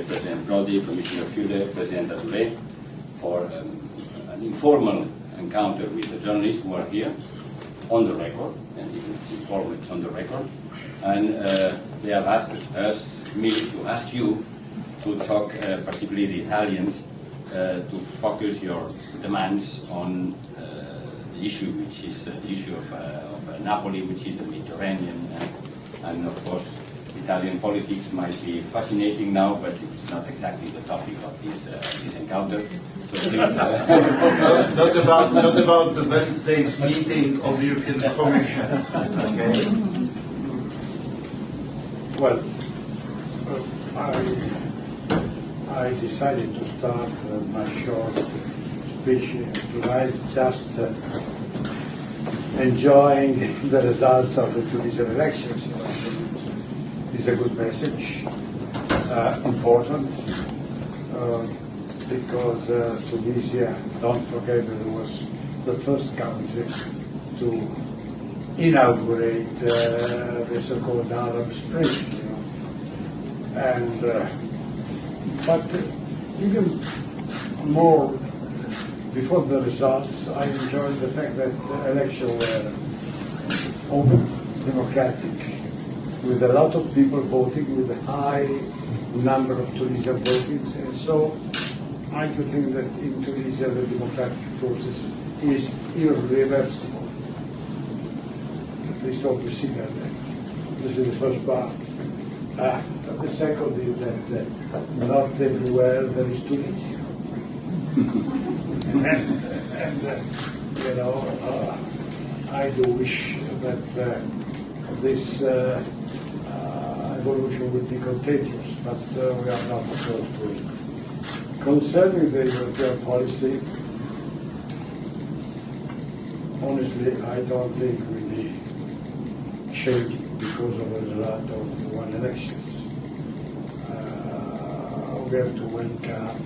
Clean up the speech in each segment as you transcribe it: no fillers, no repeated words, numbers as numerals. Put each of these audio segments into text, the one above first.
President Prodi, Commissioner Fule, President Azoulay, for an informal encounter with the journalists who are here on the record, and it's informal, it's on the record. And they have asked me to ask you to talk, particularly the Italians, to focus your demands on the issue, which is the issue of Napoli, which is the Mediterranean, and of course, Italian politics might be fascinating now, but it's not exactly the topic of this encounter. So please, not about the Wednesday's meeting of the European Commission. Okay. Well, I decided to start my short speech tonight just enjoying the results of the Tunisian elections. It's a good message, important, because Tunisia, don't forget that it was the first country to inaugurate the so-called Arab Spring, you know. And but even more, before the results, I enjoyed the fact that the elections were open, democratic, with a lot of people voting, with a high number of Tunisian voting. And so I do think that in Tunisia the democratic process is irreversible. At least what we see that. This is the first part. The second is that not everywhere there is Tunisia. and you know, I do wish that this evolution will be contagious, but we are not close to it. Concerning the European policy, honestly, I don't think really changed because of the result of the one elections. We have to wake up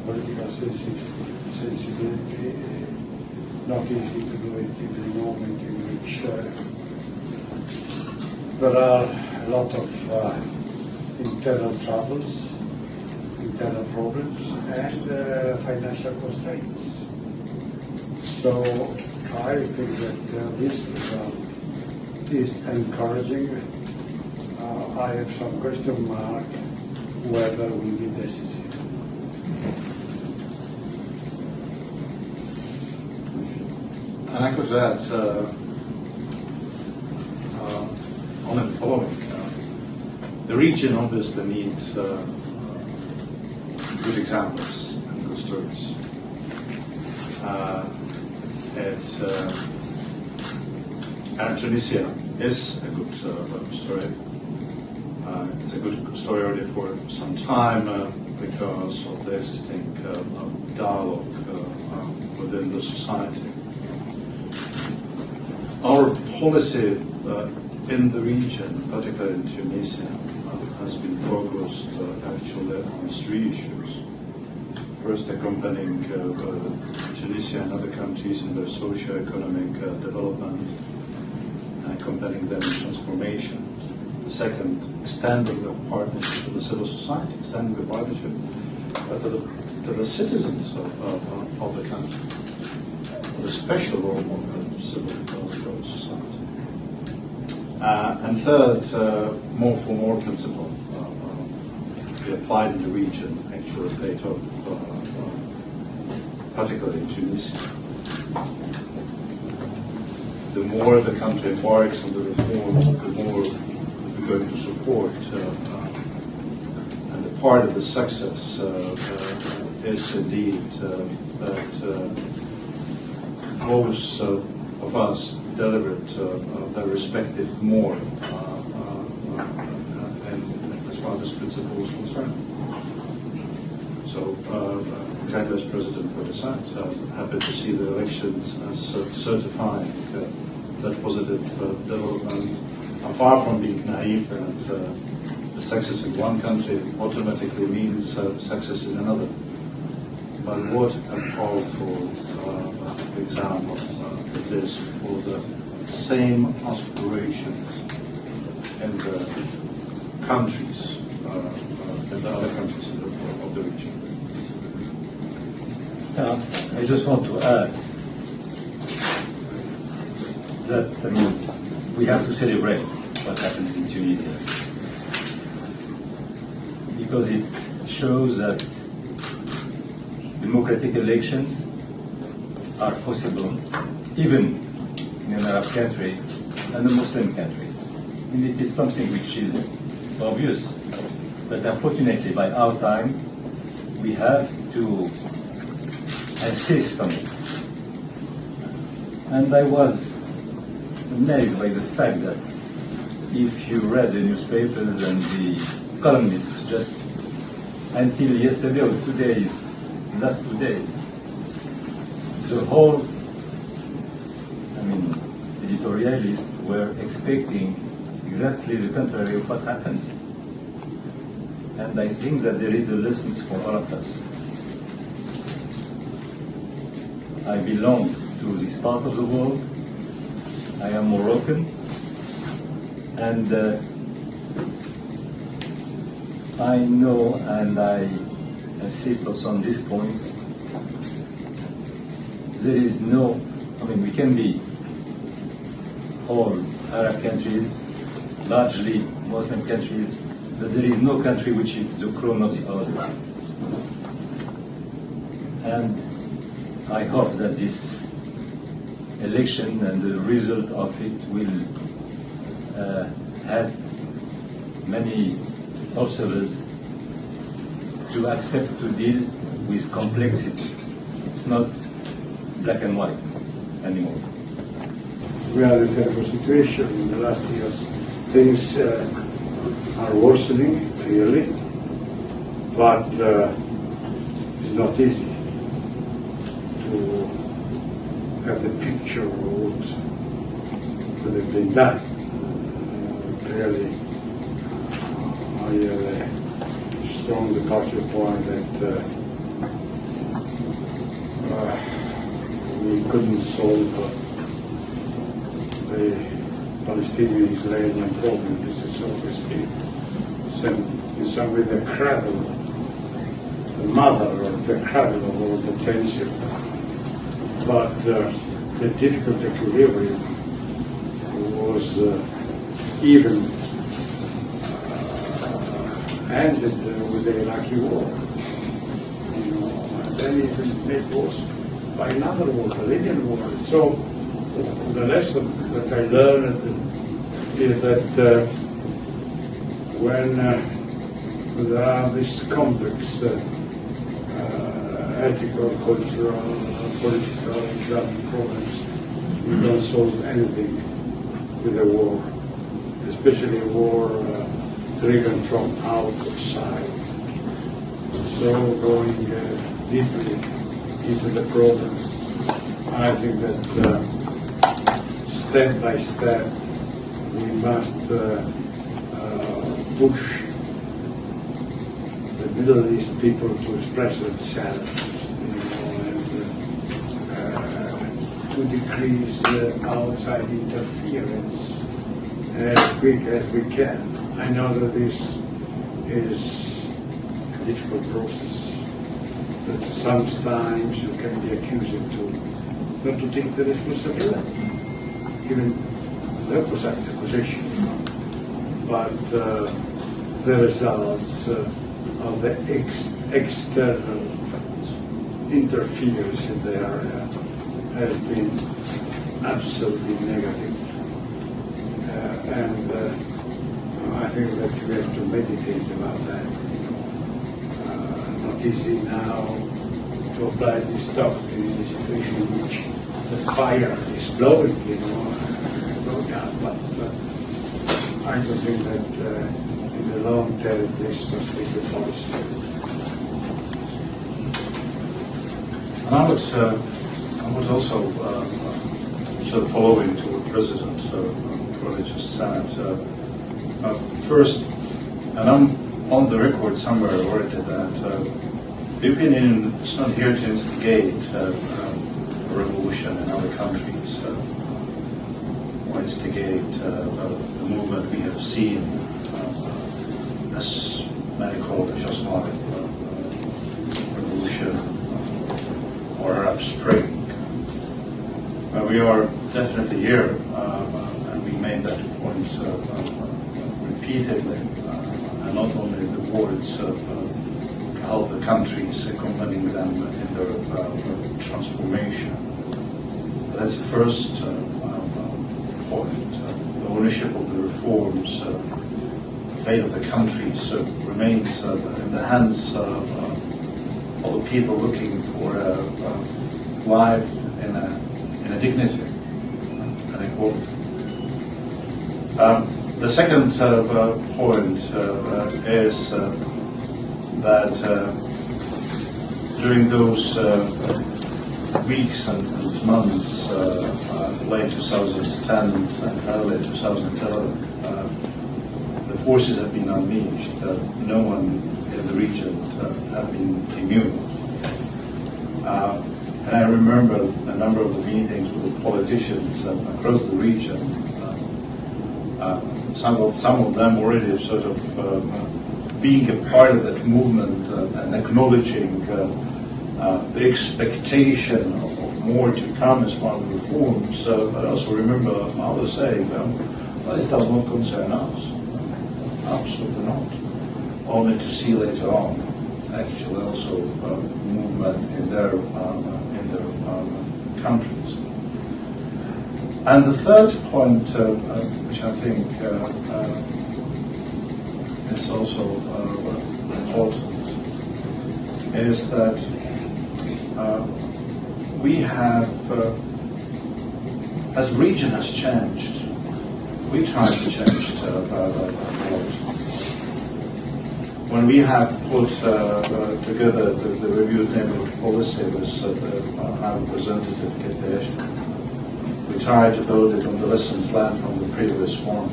political sensibility. Not easy to do it in the moment in which there are a lot of internal troubles, internal problems, and financial constraints. So I think that this result is encouraging. I have some question mark whether it will be decisive. And I could add on the following. The region obviously needs good examples and good stories. And Tunisia is a good story. It's a good story already for some time because of the existing dialogue within the society. Our policy in the region, particularly in Tunisia, has been focused actually on three issues. First, accompanying Tunisia and other countries in their socio-economic development, and accompanying them in transformation. The second, extending the partnership to the civil society, extending the partnership to the citizens of the country, the special role of the civil society. And third, more for more principle be applied in the region, actually paid off, particularly in Tunisia. The more the country embarks on the reform, the more we're going to support. And the part of the success is indeed that most of us delivered their respective more and as far as principle is concerned. So, exactly as President Prodi said, happy to see the elections as certifying that positive development. Far from being naive, and the success in one country automatically means success in another. But what a powerful example it is for the same aspirations in the countries, in the other countries of the region. I just want to add that we have to celebrate what happens in Tunisia, because it shows that democratic elections are possible even in an Arab country and a Muslim country. And it is something which is obvious, but unfortunately by our time we have to insist on it. And I was amazed by the fact that if you read the newspapers and the columnists just until yesterday or last 2 days, the whole, editorialists were expecting exactly the contrary of what happens. And I think that there is a lesson for all of us. I belong to this part of the world. I am Moroccan, and I know, and I insist also on this point, there is no, we can be all Arab countries, largely Muslim countries, but there is no country which is the clone of the others. And I hope that this election and the result of it will help many observers to accept to deal with complexity. It's not black and white anymore. We are in a terrible situation in the last years. Things are worsening, clearly, but it's not easy to have the picture of what could have been done. Clearly, I have a strong departure point that we couldn't solve the Palestinian-Israeli problem. This is always been in some way the cradle, the mother or the cradle of all the tension. But the difficult equilibrium was even ended with the Iraqi war. And then even made worse by another war, the Libyan war. So the lesson that I learned is that when there are these complex ethical, cultural, political, economic problems, we don't solve anything with a war, especially a war driven from outside. So going deeply into the problem, I think that step by step we must push the Middle East people to express themselves, and to decrease outside interference as quick as we can. I know that this is a difficult process, that sometimes you can be accused not to take the responsibility, even the opposite accusation, but the results of the external interference in the area has been absolutely negative. And I think that we have to meditate about that. Not easy now to apply this doctrine in a situation in which the fire is blowing, going out. But I don't think that in the long term this must be the policy. And I would also sort of follow into what President Prodi just said. First, and I'm on the record somewhere already that the European Union is not here to instigate a revolution in other countries or instigate the movement we have seen, as many call the Jasmine revolution or Arab Spring. We are definitely here, and we made that point repeatedly, and not only the words help the countries, accompanying them in their transformation. But that's the first point. The ownership of the reforms, the fate of the countries remains in the hands of the people looking for life in a dignity and equality. The second point is that during those weeks and months, late 2010 and early 2011, the forces have been unleashed. No one in the region have been immune. And I remember a number of the meetings with the politicians across the region. Some of them already sort of being a part of that movement and acknowledging the expectation of more to come as far as reforms. But I also remember others saying, well, this does not concern us. Absolutely not. Only to see later on, actually also movement in their countries. And the third point, which I think is also important, is that we have, as the region has changed, we try to change a lot. When we have put together the reviewed neighborhood policy with the High Representative Cathy Ashton, we try to build it on the lessons learned from the previous one.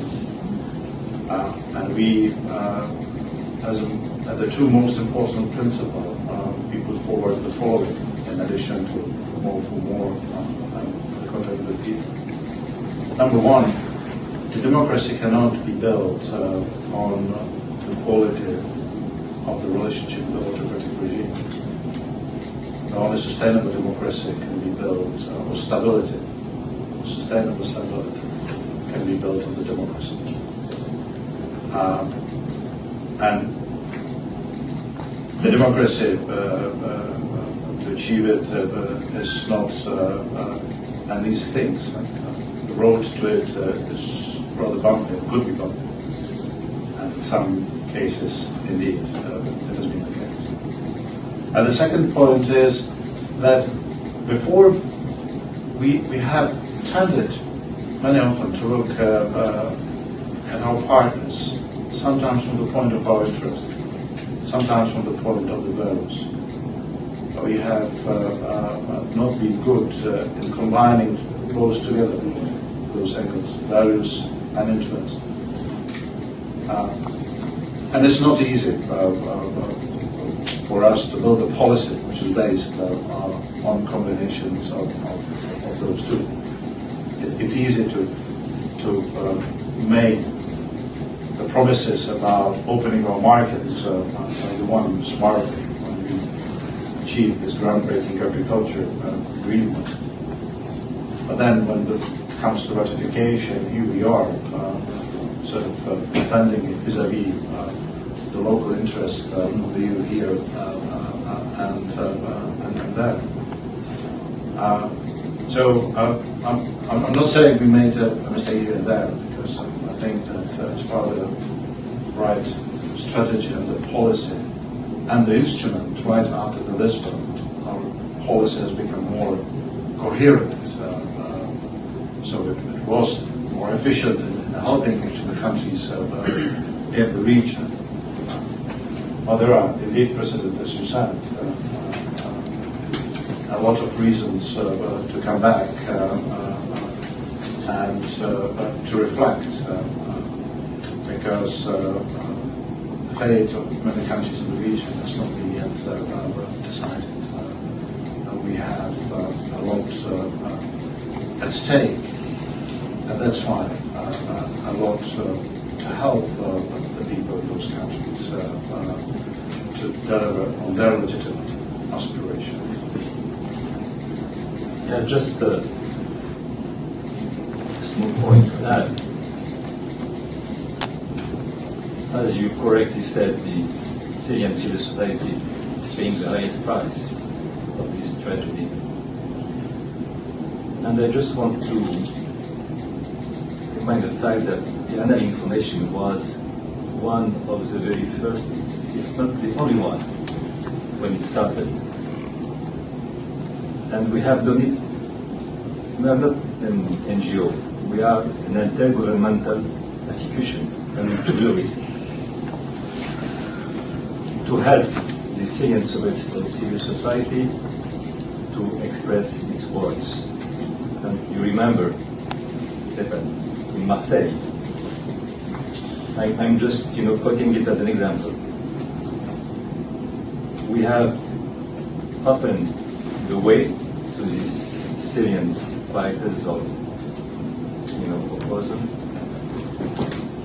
And we, as the two most important principles, we put forward the following, in addition to more for more and the contact with the people. Number one, the democracy cannot be built on the quality of the relationship with the autocratic regime. The only sustainable democracy can be built, or stability, sustainable stability can be built on the democracy. And the democracy, to achieve it, is not an easy thing. The road to it is rather bumpy, could be bumpy. And in some cases, indeed, it has been the case. And the second point is that before we have tended many often to look at our partners, sometimes from the point of our interest, sometimes from the point of the values. We have not been good in combining those together, those angles, values and interest. And it's not easy for us to build a policy which is based on combinations of those two. It's easy to make the promises about opening our markets, like the one smartly when we achieved this groundbreaking agriculture agreement. But then when it comes to ratification, here we are, sort of defending it vis-à-vis the local interest of the EU here and there. So I'm not saying we made a mistake here and there, because I think that as part of the right strategy and the policy and the instrument right after the Lisbon, our policy has become more coherent. So it was more efficient in helping the countries in the region. Well, there are indeed precedents, as you said, a lot of reasons to come back and to reflect, because the fate of many countries in the region has not been yet decided. We have a lot at stake, and that's why a lot to help the people of those countries to deliver on their legitimate aspirations. Yeah, just a small point to add. As you correctly said, the Syrian civil society is paying the highest price of this tragedy. And I just want to remind the fact that the annual information was one of the very first, if not the only one, when it started. And we have done it. We are not an NGO. We are an intergovernmental institution coming to the risk to help the Syrian civil society to express its voice. And you remember, Stefan, in Marseille. I'm just, quoting it as an example. We have opened the way to these Syrian fighters of, opposition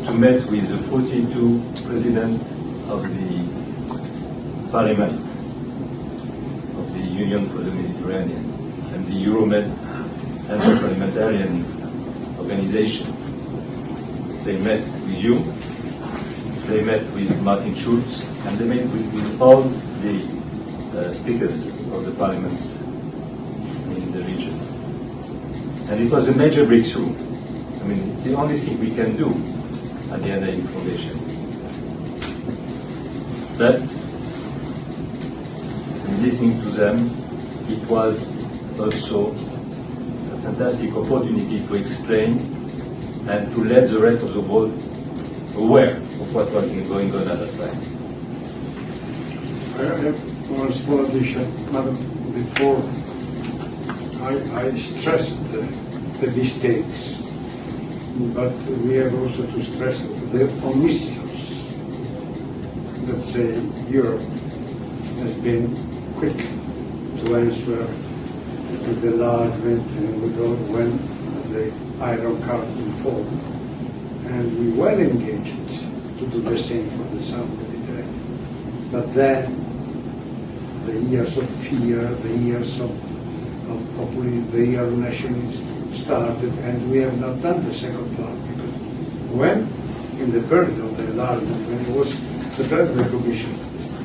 to meet with the 42 president of the Parliament of the Union for the Mediterranean and the Euromed and the parliamentarian organization. They met with you, they met with Martin Schulz, and they met with all the speakers of the parliaments in the region. And it was a major breakthrough. I mean, it's the only thing we can do at the end of information. But listening to them, it was also a fantastic opportunity to explain and to let the rest of the world aware of what was going on at that time. I have one small addition. Madam, before I stressed the mistakes, but we have also to stress the omissions. Let's say Europe has been quick to answer with the enlargement and with all when the Iron Curtain formed. And we were engaged to do the same for the South Mediterranean. But then the years of fear, the years of populism, the year of nationalism started, and we have not done the second part, because when, in the period of the enlargement, when it was the Prodi recognition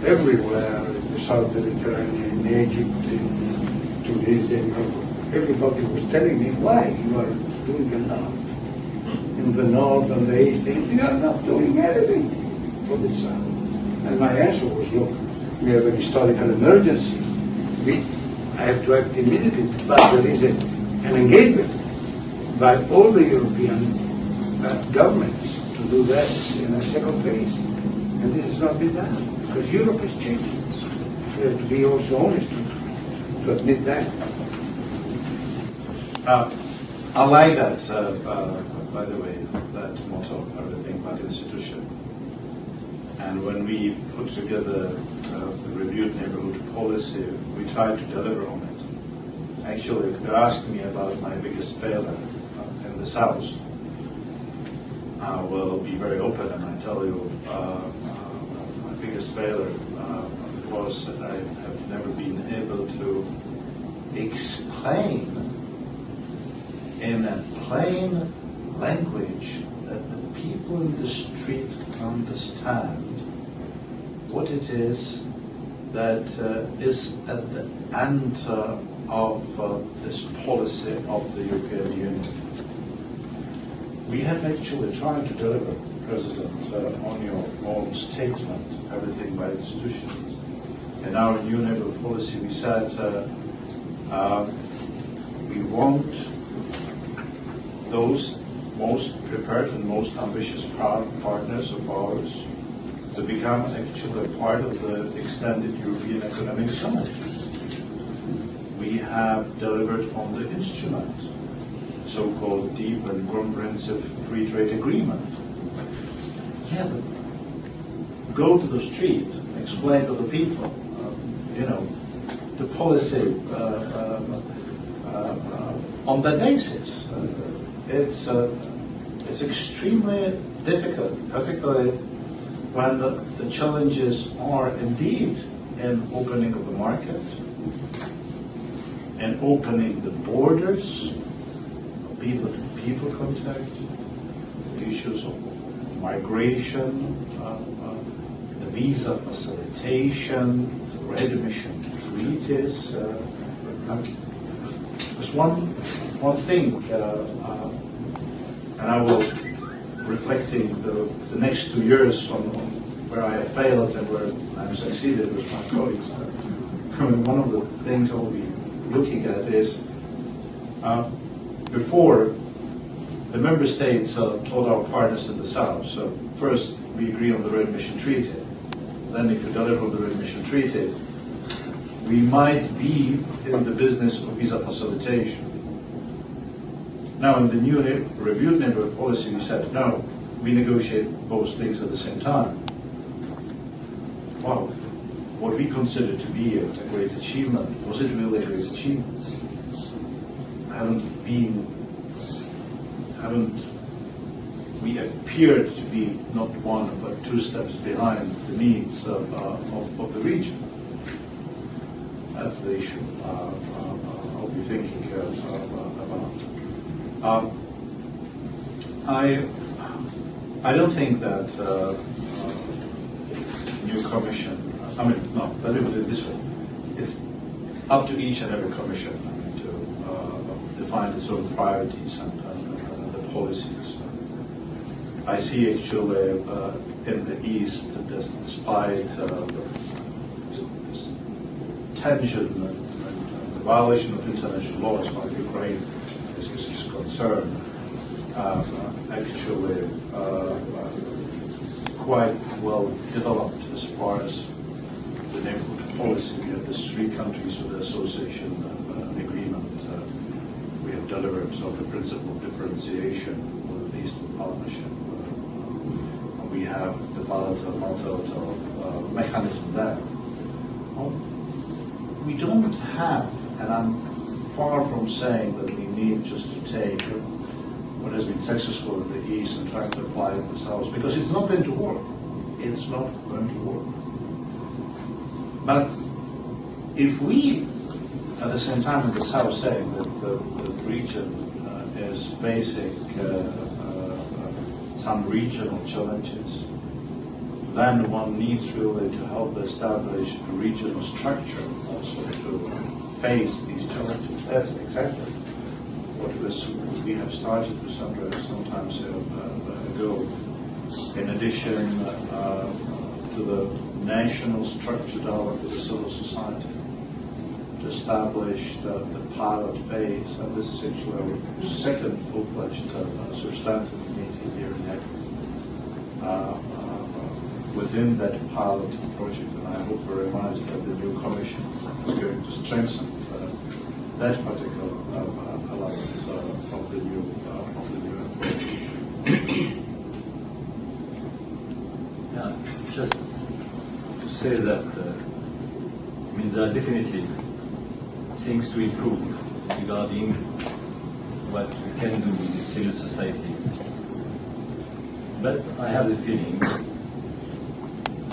everywhere in the South Mediterranean, in Egypt, in Tunisia, everybody was telling me, why you are doing a lot in the north and the east, and you are not doing anything for the south. And my answer was, look, we have an historical emergency. I have to act immediately, but there is an engagement by all the European governments to do that in a second phase. And this has not been done, because Europe is changing. We have to be also honest to admit that. I like that, by the way, that motto, everything but institution. And when we put together the reviewed neighborhood policy, we tried to deliver on it. Actually, if you ask me about my biggest failure in the South, I will be very open and I tell you my biggest failure was that I have never been able to explain in a plain language that the people in the street understand what it is that is at the end of this policy of the European Union. We have actually tried to deliver, President, on your own statement, everything by institutions. In our new neighborhood policy, we said we want those most prepared and most ambitious partners of ours to become actually a part of the extended European Economic Zone. we have delivered on the instrument, so-called deep and comprehensive free trade agreement. Yeah, but go to the street, explain to the people, the policy on that basis. It's extremely difficult, particularly when the challenges are indeed in opening of the market and opening the borders, people-to-people contact, the issues of migration, the visa facilitation, the readmission treaties. There's one thing, and I will, reflecting the next 2 years on where I have failed and where I've succeeded with my colleagues. One of the things I will be looking at is, before the member states told our partners in the South, so first we agree on the readmission treaty, then if we deliver on the readmission treaty, we might be in the business of visa facilitation. Now in the new reviewed neighborhood policy we said, no, we negotiate both things at the same time. Well, what we consider to be a great achievement, was it really a great achievement? We appeared to be not one but 2 steps behind the needs of the region? That's the issue I'll be thinking about. I don't think that new commission, let me put it this way. It's up to each and every commission to define its own priorities and the policies. I see actually in the East, despite this tension and the violation of international law as far as Ukraine is concerned, actually quite well developed as far as the neighborhood policy. We have these 3 countries with the association agreement. We have delivered on the principle of differentiation with the Eastern Partnership. We have the bilateral, multilateral mechanism there. We don't have, and I'm far from saying that we need just to take what has been successful in the East and try to apply it in the South, because it's not going to work. It's not going to work. But if we, at the same time in the South, saying that the region is facing some regional challenges, then one needs really to help establish a regional structure also to face these challenges. That's exactly what we have started with some time ago. In addition to the national structure dialogue with the civil society, to establish the pilot phase, and this is actually our second full-fledged substantive meeting here in Hague. Within that pilot project, and I hope very much that the new commission is going to strengthen that particular element of the new approach. Yeah, just to say that there are definitely things to improve regarding what we can do with the civil society. But I have the feeling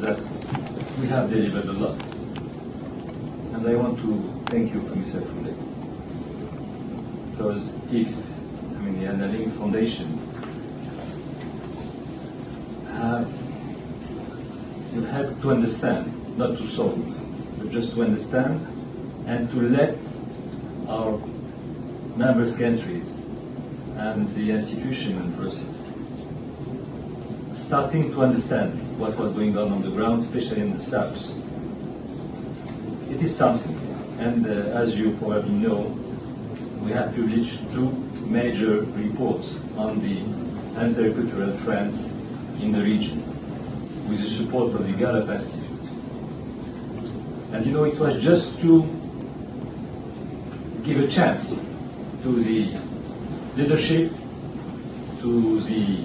that we have delivered a lot. And I want to thank you, Mr. Fule. Because if, the Underlying Foundation, you have to understand, not to solve, but just to understand and to let our members' countries and the institution and process starting to understand what was going on the ground, especially in the South. It is something. And as you probably know, we have published 2 major reports on the intercultural trends in the region with the support of the Gallup Institute. And it was just to give a chance to the leadership, to the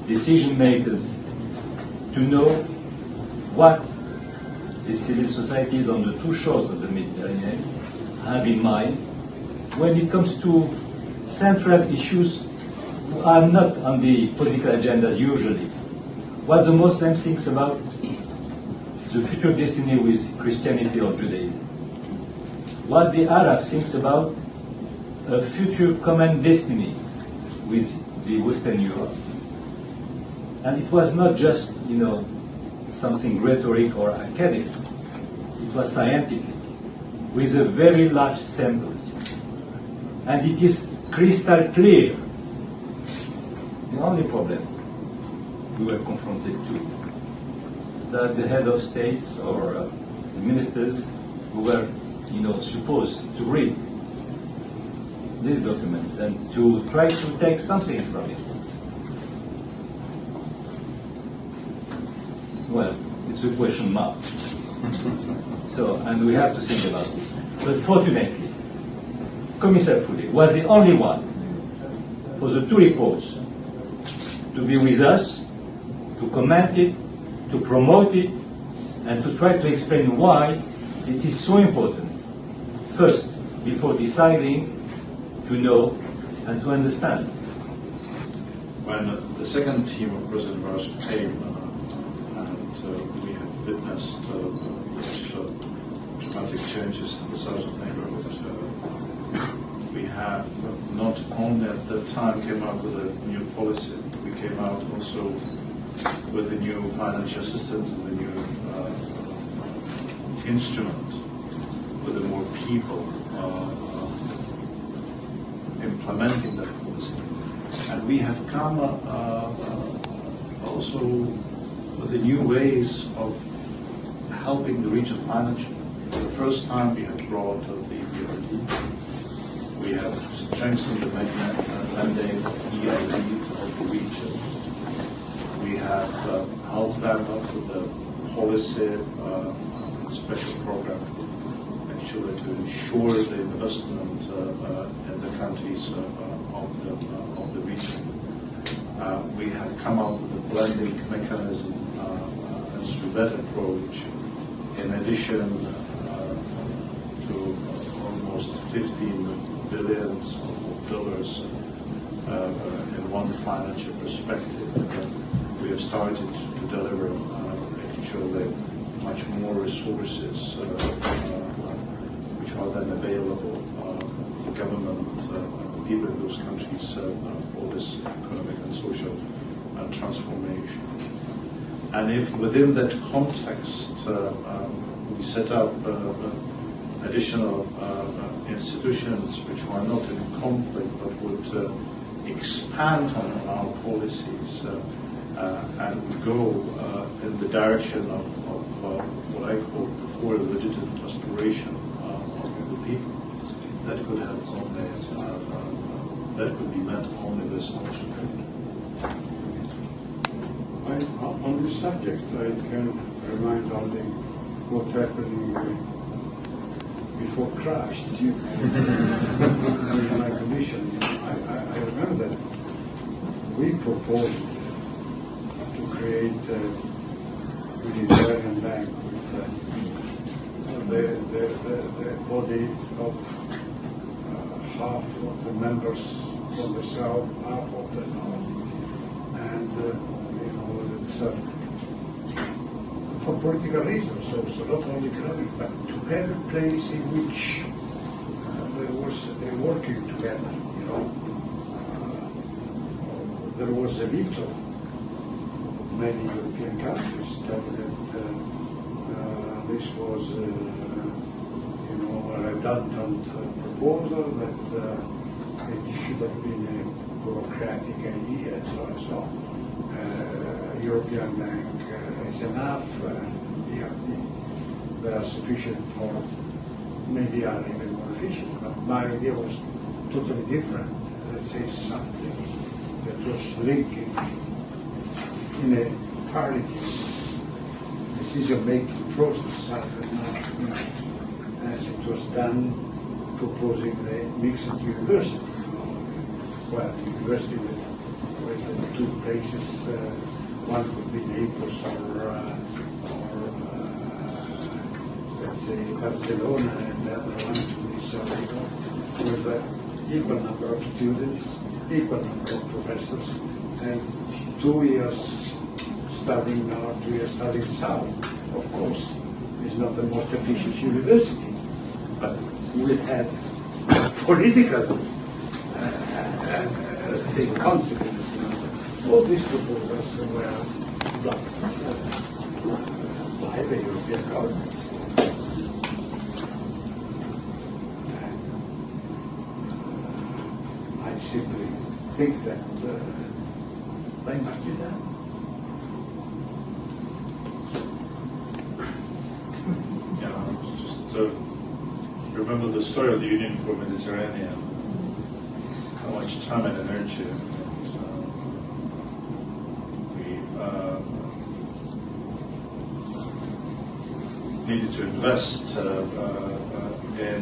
decision makers, to know what the civil societies on the two shores of the Mediterranean have in mind when it comes to central issues who are not on the political agendas usually. What the Muslim thinks about the future destiny with Christianity or Judaism. What the Arab thinks about a future common destiny with the Western Europe. And it was not just, something rhetoric or academic. It was scientific, with a very large samples. And it is crystal clear. The only problem we were confronted to, that the head of states or the ministers who were, supposed to read these documents and to try to take something from it. Well, it's a question mark. So, and we have to think about it. But fortunately, Commissaire Fule was the only one for the two reports to be with us, to comment it, to promote it, and to try to explain why it is so important. First, before deciding, to know and to understand. When the second team of President Barroso came, we have witnessed those dramatic changes in the southern neighborhood, we have not only at that time came out with a new policy, we came out also with a new financial assistance and a new instrument, with the more people implementing that policy. And we have come also with the new ways of helping the region financially. For the first time we have brought the BRD. We have strengthened the mandate of EIB to help the region. We have helped them up with the policy special program actually to ensure the investment in the countries of the region. We have come up with a blending mechanism, and through that approach, in addition to almost $15 billion in one financial perspective, we have started to deliver actually much more resources which are then available to government, people in those countries for this economic and social transformation. And if within that context we set up additional institutions which are not in conflict but would expand on our policies and would go in the direction of what I call before the legitimate aspiration of the people, that could have only that could be met only with small support. On this subject, I can remind only what happened before Christ. In my commission, I remember that we proposed to create a Mediterranean bank with the body of half of the members from the south, half of the north, and it's for political reasons also, not only economic, but to have a place in which they're working together. There was a veto of many European countries that this was a redundant proposal, that it should have been a bureaucratic idea, and so on and so on. European Bank is enough, they are sufficient for, maybe are even more efficient, but my idea was totally different. Let's say something that was linking in a parity decision-making process, as it was done proposing the mixed university. Well, university with two places. One could be Naples or let's say Barcelona, and the other one to be Sorrento, with an equal number of students, equal number of professors, and 2 years studying north, 2 years studying south. Of course, it's not the most efficient university, but we had political let's say consequences. All these proposals were blocked by the European governments. I simply think that they must be done. Remember the story of the Union for Mediterranean, how much time and energy we needed to invest in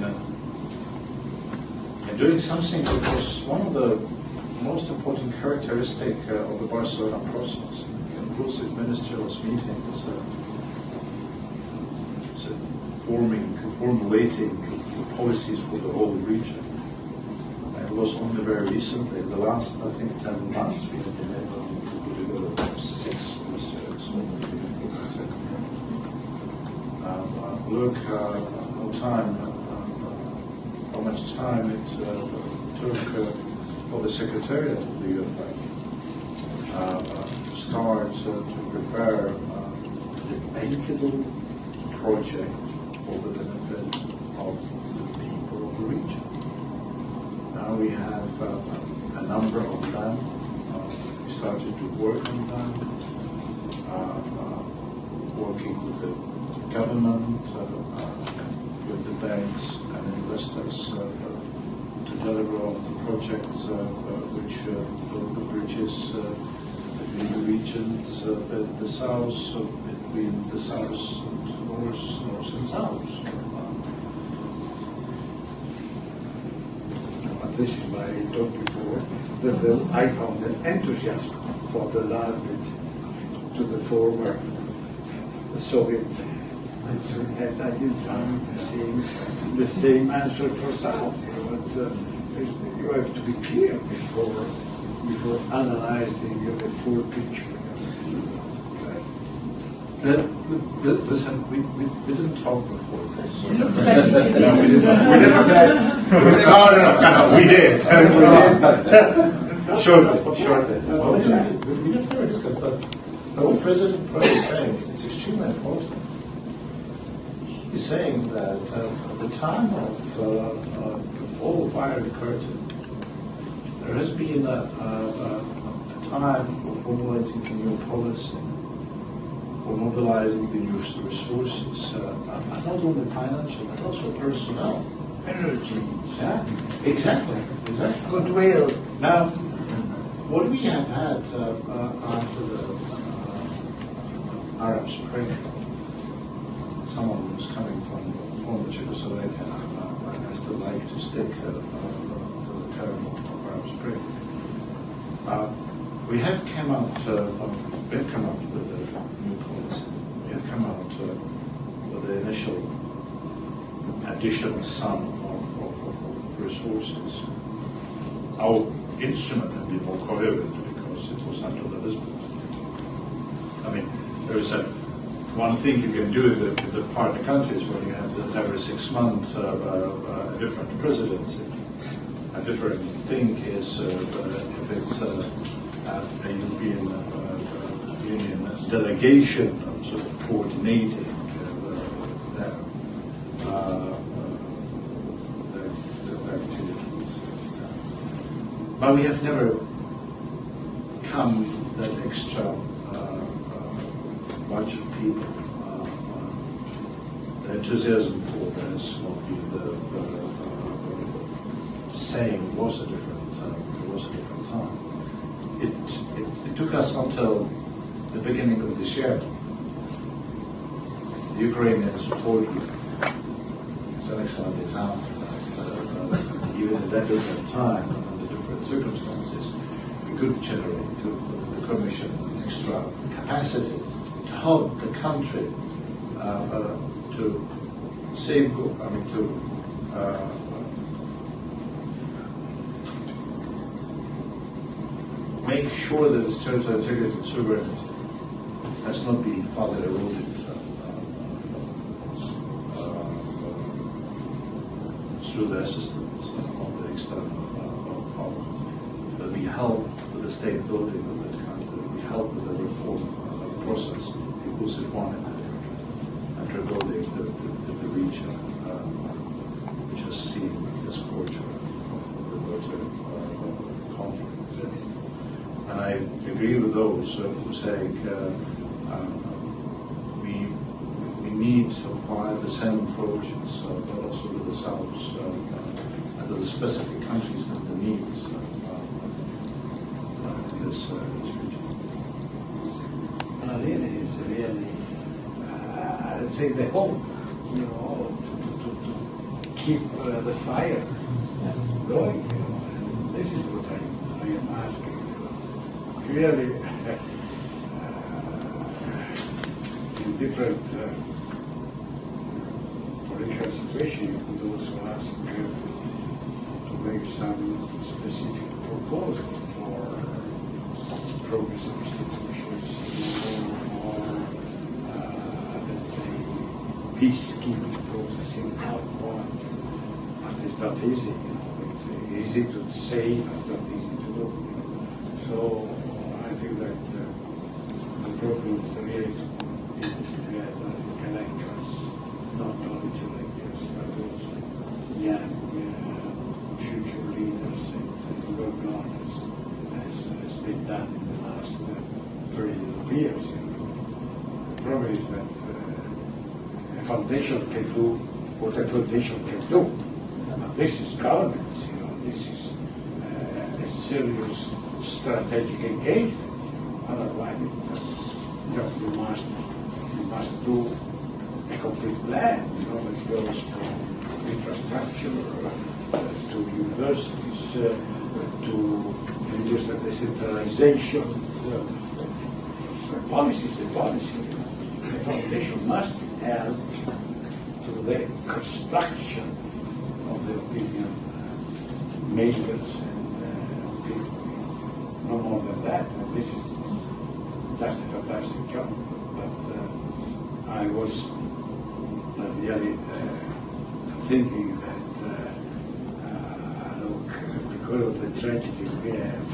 doing something that was one of the most important characteristic of the Barcelona process. Inclusive ministerial meetings, formulating policies for the whole region. It was only very recently, in the last, I think, 10 months, we have been able to put together 6 ministers. Look how much time it took for the Secretariat of the UFA to start to prepare the bankable project for the benefit of the people of the region. Now we have a number of them. We started to work on them, working with the government, with the banks and investors to deliver on the projects which build the bridges between the regions, the south, between the south and north and south. This is why I told before that I found an enthusiasm for the largest to the former Soviet, and I didn't find the same answer for South. You have to be clear before analyzing the full picture. Listen, we didn't talk before this. No, we didn't. No, we did. Shortly. We never discussed, but what President Prodi is saying, it's extremely important. He's saying that at the time of the fall of Iron Curtain, there has been a time for formulating a new policy, for mobilizing the new resources, not only financial, but also personnel. Energy. Yeah, exactly. Goodwill. Now, what we have had after the Arab Spring, someone who's coming from former Czechoslovakia, I still like to stick to the term of Arab Spring. We have come out with a new policy. We have come out with the initial additional sum of resources. Our instrument had been more coherent because it was under the Lisbon. I mean, there is one thing you can do in the partner countries when you have every 6 months a different presidency. A different thing is if it's a European Union delegation sort of coordinating their activities. But we have never come that extra bunch of people. The enthusiasm for this will be the same. It was a different time. It took us until the beginning of this year. The Ukrainian support group is an excellent example. even at that different time, under different circumstances, we could generate to the Commission extra capacity to help the country to save, make sure that its territorial integrity and sovereignty has not been further eroded through the assistance of the external power. But we help with the state building of that country. We help with the reform process, inclusive one in that country, and rebuilding the region, which has seen the scourge of the military conflict. And I agree with those who say we need to apply the same approaches, but also to the South and to the specific countries and the needs in this region. It is really, I'd say, the hope, to keep the fire going. And this is what I am asking. Clearly, in different political situations, you could also ask to make some specific proposal for progress of institutions or let's say, peacekeeping process in outpoints. But it's not easy, It's easy to say, but not easy to do. So I think that the problem is really to put people together, intellectuals, not only intellectuals, but also young future leaders and work on as has been done in the last 30 years. The problem is that a foundation can do what a foundation can do. But this is governance, this is a serious strategic engagement. Otherwise, you must do a complete plan. That goes from infrastructure to universities to industrial decentralization. Policy is a policy. The foundation must help to the construction of the opinion makers and people. No more than that. And this is just a fantastic job. But I was really thinking that, look, because of the tragedy we have,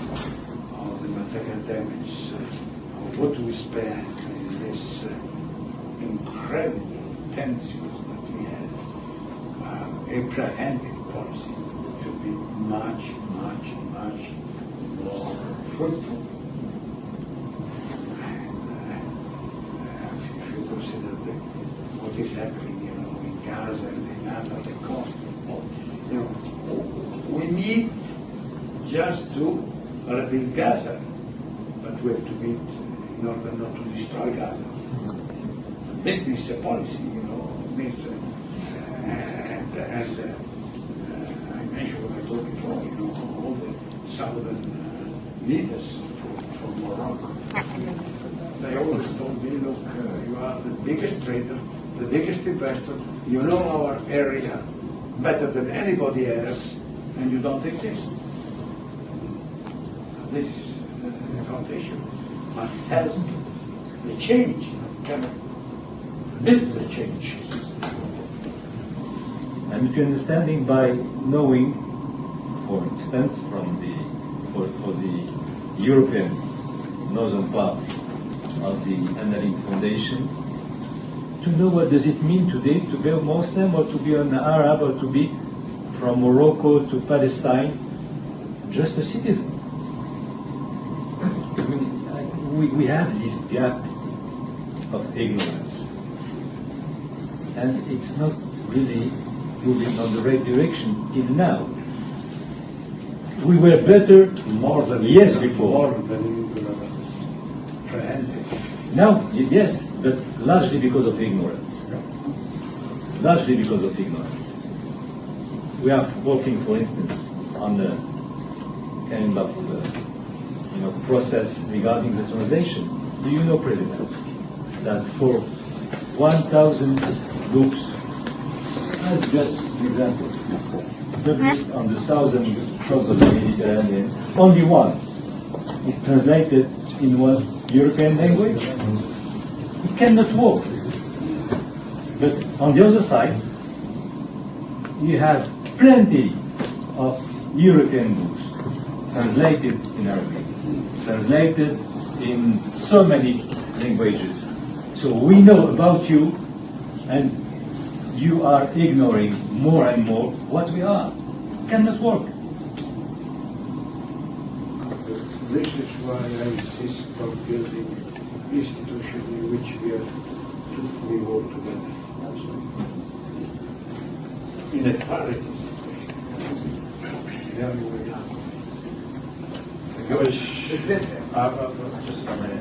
of the material damage, of what we spend in this incredible tensions that we have, a preventive policy should be much, much, much more fruitful. And if you consider what is happening, in Gaza and in other coast, we need just to rebuild Gaza, but we have to meet in order not to destroy Gaza. This is a policy, means, and I mentioned what I told before, all the southern leaders from Morocco, they always told me, look, you are the biggest trader, the biggest investor, you know our area better than anybody else, and you don't exist. This is the foundation must help the change, cannot build the change. And with your understanding by knowing, for instance, for the European northern part of the Annaling Foundation, to know what does it mean today to be a Muslim or to be an Arab or to be from Morocco to Palestine, just a citizen. We have this gap of ignorance, and it's not really moving on the right direction till now. We were better More than before. More than ignorance. Preventive. Now, yes, but largely because of ignorance. Largely because of ignorance. we are working, for instance, on the kind of process regarding the translation. Do you know, President, that for 1,000 books, as just an example, published on the southern shores of the Mediterranean, only one is translated in one European language? It cannot work. But on the other side, you have plenty of European books translated in Arabic, translated in so many languages. So we know about you, and you are ignoring more and more what we are. It cannot work. This is why I insist on building institution in which we have to work together. In a parity situation. The only way out. I wish, just if I may,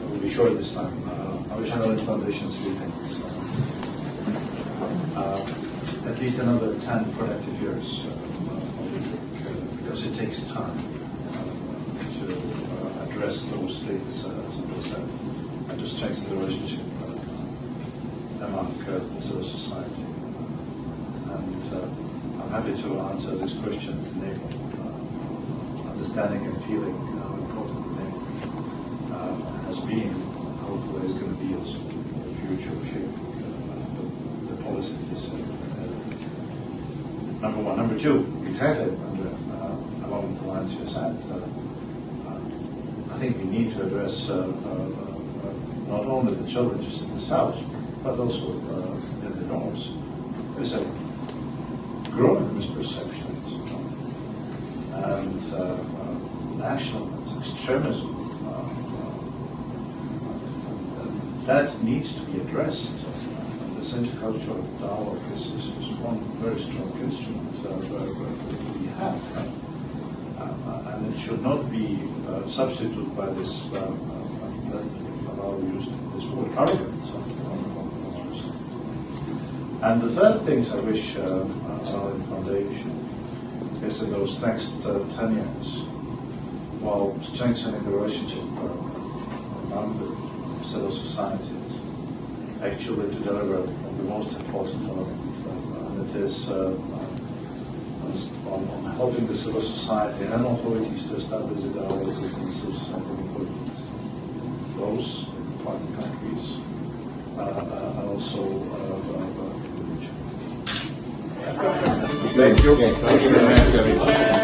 we'll be short this time. I wish Azoulay Foundation's three things. At least another 10 productive years, because it takes time to address those things, as I said, and to strengthen the relationship among the civil society. And I'm happy to answer these questions, enable understanding and feeling how important the name has been, hopefully is going to be also in the future shaping the policy of this. Number one. Number two, exactly along the lines you said, I think we need to address not only the challenges in the south, but also in the north. There's a growing misperceptions and nationalism, extremism. That needs to be addressed. This intercultural dialogue is one very strong instrument we have. And it should not be substituted by this, allow use this word, arrogance. And the third things I wish Azoulay Foundation is in those next 10 years, while strengthening the relationship among the civil societies, actually to deliver on the most important element, and it is on helping the civil society and authorities to establish the dialogues between civil society and authorities, those in partner countries, and also the region. Thank you. Thank you very much, everybody.